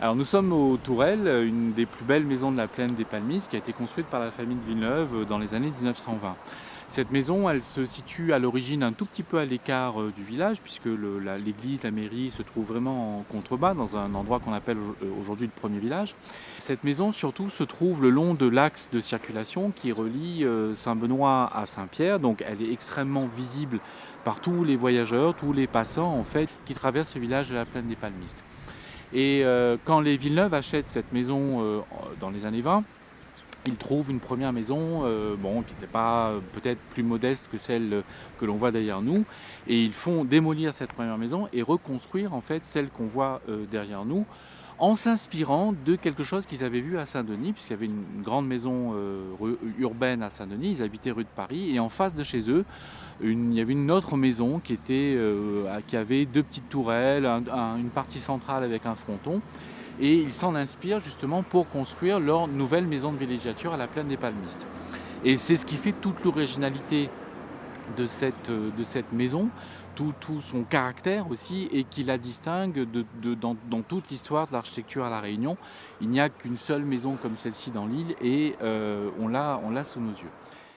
Alors nous sommes aux Tourelles, une des plus belles maisons de la plaine des Palmistes qui a été construite par la famille de Villeneuve dans les années 1920. Cette maison, elle se situe à l'origine un tout petit peu à l'écart du village puisque l'église, la mairie se trouve vraiment en contrebas dans un endroit qu'on appelle aujourd'hui le premier village. Cette maison surtout se trouve le long de l'axe de circulation qui relie Saint-Benoît à Saint-Pierre, donc elle est extrêmement visible par tous les voyageurs, tous les passants en fait qui traversent le village de la plaine des Palmistes. Et quand les Villeneuve achètent cette maison dans les années 20, ils trouvent une première maison qui n'était pas peut-être plus modeste que celle que l'on voit derrière nous. Et ils font démolir cette première maison et reconstruire en fait celle qu'on voit derrière nous en s'inspirant de quelque chose qu'ils avaient vu à Saint-Denis, puisqu'il y avait une grande maison urbaine à Saint-Denis, ils habitaient rue de Paris, et en face de chez eux, il y avait une autre maison qui avait deux petites tourelles, une partie centrale avec un fronton, et ils s'en inspirent justement pour construire leur nouvelle maison de villégiature à la plaine des Palmistes. Et c'est ce qui fait toute l'originalité de cette maison, tout son caractère aussi, et qui la distingue dans toute l'histoire de l'architecture à La Réunion. Il n'y a qu'une seule maison comme celle-ci dans l'île et on l'a sous nos yeux.